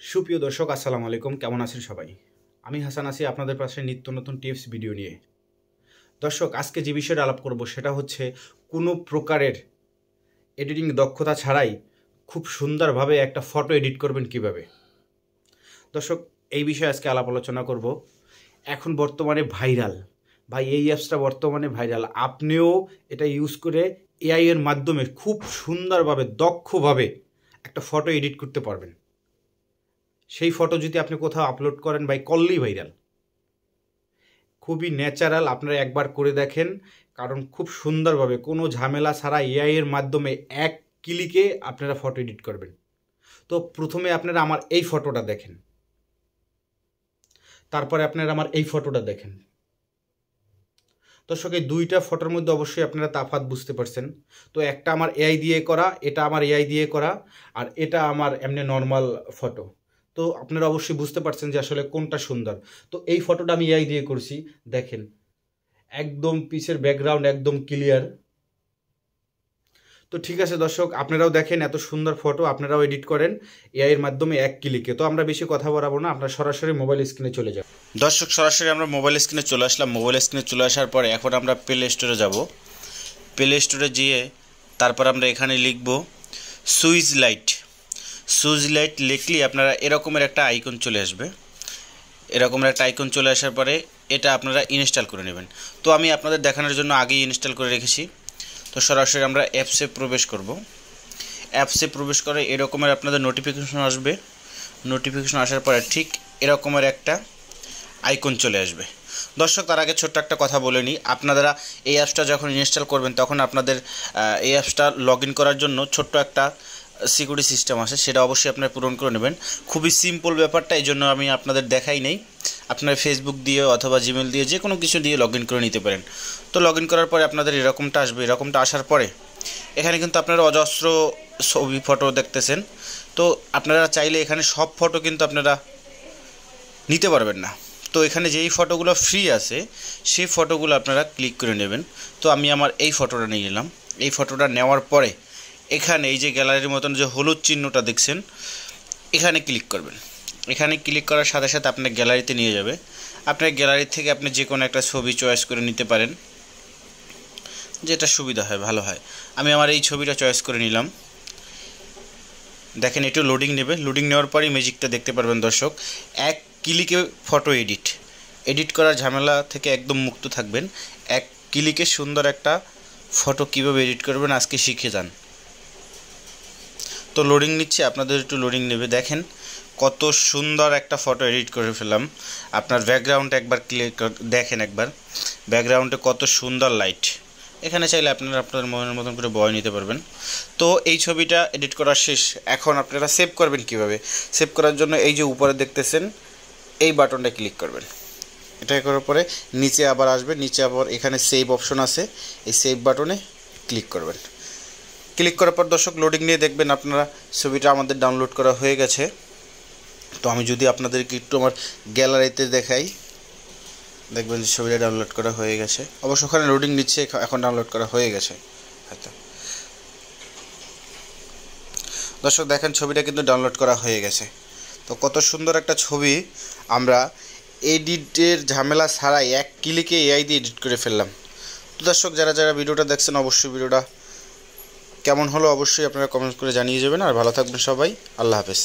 সুপ্রিয় দর্শক আসসালামু আলাইকুম, কেমন আছেন সবাই? আমি হাসান আছি আপনাদের পাশে নিত্য নতুন টিপস ভিডিও নিয়ে। দর্শক, আজকে যে বিষয়টা আলাপ করব সেটা হচ্ছে কোনো প্রকারের এডিটিং দক্ষতা ছাড়াই খুব সুন্দরভাবে একটা ফটো এডিট করবেন কিভাবে। দর্শক, এই বিষয়ে আজকে আলাপ আলোচনা করব। এখন বর্তমানে ভাইরাল, ভাই এই অ্যাপসটা বর্তমানে ভাইরাল। আপনিও এটা ইউজ করে এআই এর মাধ্যমে খুব সুন্দরভাবে দক্ষভাবে একটা ফটো এডিট করতে পারবেন। সেই ফটো যদি আপনি কোথাও আপলোড করেন ভাই, করলেই ভাইরাল। খুবই ন্যাচারাল, আপনারা একবার করে দেখেন, কারণ খুব সুন্দরভাবে কোনো ঝামেলা ছাড়া এআই এর মাধ্যমে এক ক্লিকে আপনারা ফটো এডিট করবেন। তো প্রথমে আপনারা আমার এই ফটোটা দেখেন, তারপরে আপনারা আমার এই ফটোটা দেখেন। দর্শক, এই দুইটা ফটোর মধ্যে অবশ্যই আপনারা তফাৎ বুঝতে পারছেন। তো একটা আমার এআই দিয়ে করা, এটা আমার এআই দিয়ে করা, আর এটা আমার এমনি নর্মাল ফটো। তো আপনারা অবশ্যই বুঝতে পারছেন যে আসলে কোনটা সুন্দর। তো এই ফটোটা আমি এআই দিয়ে করছি, দেখেন একদম পিছের ব্যাকগ্রাউন্ড একদম ক্লিয়ার। তো ঠিক আছে দর্শক, আপনারাও দেখেন এত সুন্দর ফটো আপনারাও এডিট করেন এআই এর মাধ্যমে এক ক্লিকে। তো আমরা বেশি কথা বলাবো না, আপনারা সরাসরি মোবাইল স্ক্রিনে চলে যাব। দর্শক, সরাসরি আমরা মোবাইল স্ক্রিনে চলে আসলাম। মোবাইল স্ক্রিনে চলে আসার পরে এখন আমরা প্লে স্টোরে যাব। প্লে স্টোরে গিয়ে তারপর আমরা এখানে লিখব সুইচ লাইট। সুইচ লাইট লিখলে আপনারা এরকমের একটা আইকন চলে আসবে। এরকমের একটা আইকন চলে আসার পরে এটা আপনারা ইনস্টল করে নেবেন। তো আমি আপনাদের দেখানোর জন্য আগেই ইনস্টল করে রেখেছি। তো সরাসরি আমরা অ্যাপসে প্রবেশ করব। অ্যাপসে প্রবেশ করে এরকমের আপনাদের নোটিফিকেশন আসবে। নোটিফিকেশন আসার পরে ঠিক এরকমের একটা আইকন চলে আসবে। দর্শক, তার আগে ছোট্ট একটা কথা বলে নিই, আপনারা এই অ্যাপসটা যখন ইনস্টল করবেন তখন আপনাদের এই অ্যাপসটা লগ ইন করার জন্য ছোট্ট একটা সিকিউরিটি সিস্টেম আছে, সেটা অবশ্যই আপনারা পূরণ করে নেবেন। খুবই সিম্পল ব্যাপারটা, এই জন্য আমি আপনাদের দেখাই নেই। আপনারা ফেসবুক দিয়ে অথবা জিমেল দিয়ে যে কোনো কিছু দিয়ে লগ ইন করে নিতে পারেন। তো লগ ইন করার পরে আপনাদের এরকমটা আসবে। এরকমটা আসার পরে এখানে কিন্তু আপনারা অজস্র ছবি ফটো দেখতেছেন। তো আপনারা চাইলে এখানে সব ফটো কিন্তু আপনারা নিতে পারবেন না। তো এখানে যেই ফটোগুলো ফ্রি আছে সেই ফটোগুলো আপনারা ক্লিক করে নেবেন। তো আমি আমার এই ফটোটা নিয়ে নিলাম। এই ফটোটা নেওয়ার পরে এখানে এই যে গ্যালারির মতন যে হলুদ চিহ্নটা দেখছেন, এখানে ক্লিক করবেন। এখানে ক্লিক করার সাথে সাথে আপনার গ্যালারিতে নিয়ে যাবে। আপনার গ্যালারি থেকে আপনি যে কোনো একটা ছবি চয়েস করে নিতে পারেন, যেটা সুবিধা হয়, ভালো হয়। আমি আমার এই ছবিটা চয়েস করে নিলাম। দেখেন একটু লোডিং নেবে। লোডিং নেওয়ার পরেই ম্যাজিকটা দেখতে পারবেন দর্শক। এক ক্লিকে ফটো এডিট করার ঝামেলা থেকে একদম মুক্ত থাকবেন। এক ক্লিকে সুন্দর একটা ফটো কীভাবে এডিট করবেন আজকে শিখে যান। তো লোডিং নিচ্ছে, আপনাদের একটু লোডিং নেবে। দেখেন কত সুন্দর একটা ফটো এডিট করে ফেললাম। আপনার ব্যাকগ্রাউন্ডে একবার ক্লিক দেখেন, একবার ব্যাকগ্রাউন্ডে কত সুন্দর লাইট। এখানে চাইলে আপনারা আপনার মনের মতন করে বয় নিতে পারবেন। তো এই ছবিটা এডিট করা শেষ। এখন আপনারা সেভ করবেন কিভাবে? সেভ করার জন্য এই যে উপরে দেখতেছেন এই বাটনটা ক্লিক করবেন। এটা করার পরে নিচে আবার আসবে, নিচে আবার এখানে সেভ অপশন আছে, এই সেভ বাটনে ক্লিক করবেন। ক্লিক করার পর দর্শক লোডিং নিয়ে দেখবেন আপনারা ছবিটা আমাদের ডাউনলোড করা হয়ে গেছে। তো আমি যদি আপনাদেরকে একটু আমার গ্যালারিতে দেখাই, দেখবেন যে ছবিটা ডাউনলোড করা হয়ে গেছে। অবশ্য ওখানে লোডিং নিচ্ছে, এখন ডাউনলোড করা হয়ে গেছে হয়তো। দর্শক দেখেন ছবিটা কিন্তু ডাউনলোড করা হয়ে গেছে। তো কত সুন্দর একটা ছবি আমরা এডিটের ঝামেলা ছাড়াই এক ক্লিকে এআই দিয়ে এডিট করে ফেললাম। তো দর্শক, যারা যারা ভিডিওটা দেখছেন অবশ্যই ভিডিওটা কেমন হলো অবশ্যই আপনারা কমেন্ট করে জানিয়ে যাবেন। আর ভালো থাকবেন সবাই, আল্লাহ হাফেজ।